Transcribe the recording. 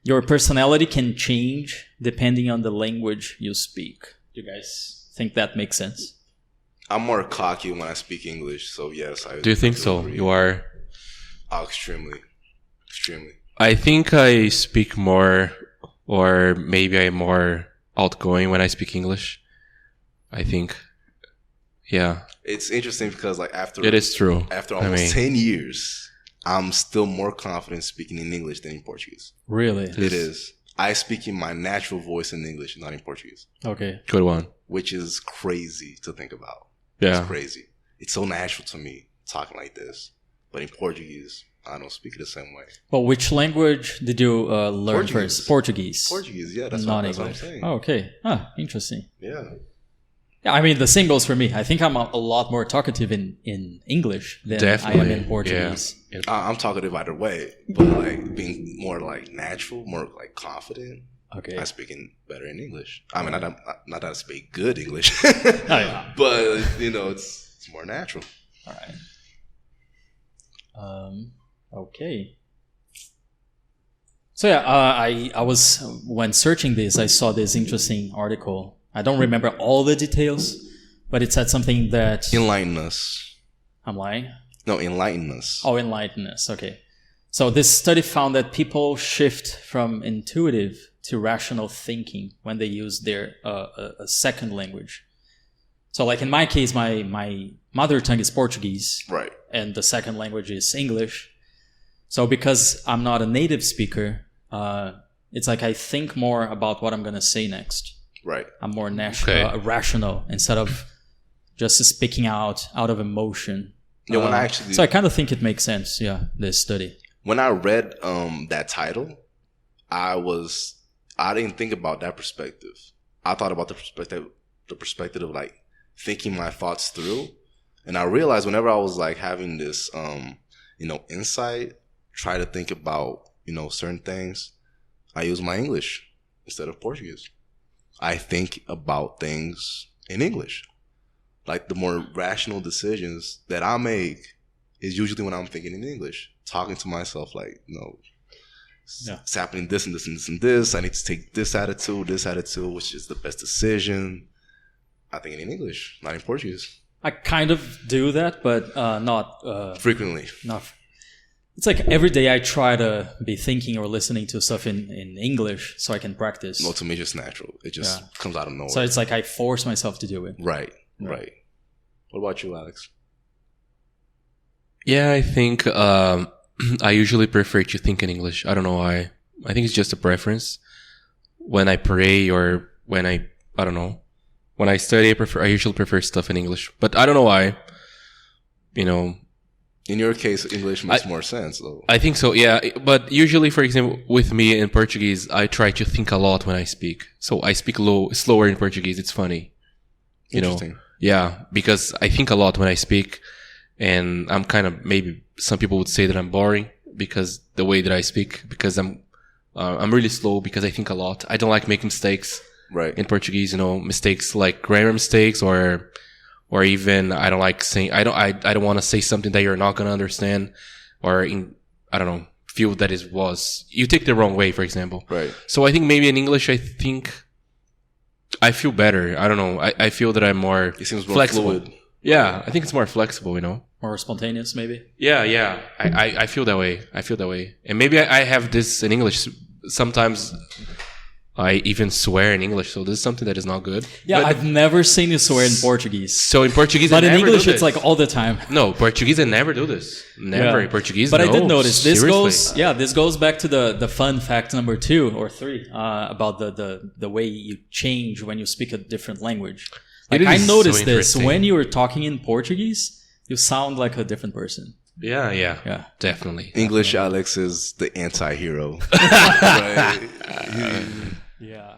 your personality can change depending on the language you speak. Do you guys think that makes sense? I'm more cocky when I speak English, so yes. Do you think so? agree. You are? Oh, extremely. I think I speak more, or maybe I'm more outgoing when I speak English. I think, yeah. It's interesting because like It is true. After almost 10 years, I'm still more confident speaking in English than in Portuguese. Really? It is. I speak in my natural voice in English, not in Portuguese. Okay. Good one. Which is crazy to think about. Yeah. It's crazy. It's so natural to me talking like this. But in Portuguese, I don't speak it the same way. Well, which language did you learn Portuguese. first? Portuguese. Portuguese, yeah, that's Not what I'm English. saying. Oh, okay. Ah, interesting. Yeah. Yeah, I mean, the same goes for me. I think I'm a lot more talkative in English than Definitely. I am in Portuguese. Yeah. I'm talkative either way, but like being more like natural, more like confident. Okay. I speak better in English. I mean, not that I speak good English, Oh, yeah. but you know, it's more natural. All right. Okay. So yeah, I was when searching this, I saw this interesting article. I don't remember all the details, but it said something that Enlighten us. I'm lying. No, enlighten us. Oh, enlighten us. Okay. So this study found that people shift from intuitive to rational thinking when they use their a second language. So like in my case, my mother tongue is Portuguese. Right. And the second language is English. So because I'm not a native speaker, it's like I think more about what I'm going to say next. Right. I'm more Okay. rational instead of just speaking out of emotion. Yeah, when I actually So I kind of think it makes sense, yeah, this study. when I read that title, I didn't think about that perspective. I thought about the perspective of like thinking my thoughts through. And I realized whenever I was like having this insight, try to think about, certain things, I use my English instead of Portuguese. I think about things in English. Like the more rational decisions that I make is usually when I'm thinking in English, talking to myself like, Yeah. it's happening this and this and this and this. I need to take this attitude, which is the best decision. I think in English, not in Portuguese. I kind of do that, but not Frequently. not. It's like every day I try to be thinking or listening to stuff in English so I can practice. No, to me, just natural. It just comes out of nowhere. So it's like I force myself to do it. Right. What about you, Alex? Yeah, I think I usually prefer to think in English. I don't know why. I think it's just a preference. When I pray or when I don't know. When I study, I usually prefer stuff in English. But I don't know why. In your case, English makes more sense, though. I think so, yeah. But usually, for example, with me in Portuguese, I try to think a lot when I speak. So I speak slower in Portuguese. It's funny. Interesting. Yeah, because I think a lot when I speak. And I'm kind of, maybe some people would say that I'm boring because the way that I speak, because I'm really slow because I think a lot. I don't like making mistakes. Right. In Portuguese, mistakes like grammar mistakes or even I don't like saying, I don't want to say something that you're not going to understand or I don't know, feel that you take the wrong way, for example. Right. So I think maybe in English, I feel better. I don't know. I feel that I'm more It seems more flexible. fluid. Yeah. I think it's more flexible, More spontaneous, maybe. Yeah. I feel that way. And maybe I have this in English. Sometimes I even swear in English, so this is something that is not good. Yeah, But I've never seen you swear in Portuguese. so in Portuguese, But I in never English, do it's this. like all the time. No, Portuguese, I never do this. Never. Yeah. In Portuguese, But no. I did notice this Seriously. this goes back to the fun fact number 2 or 3 about the way you change when you speak a different language. Like It I is noticed so this interesting. when you were talking in Portuguese, you sound like a different person. Yeah. Definitely. English Alex is the anti-hero. Right? Yeah.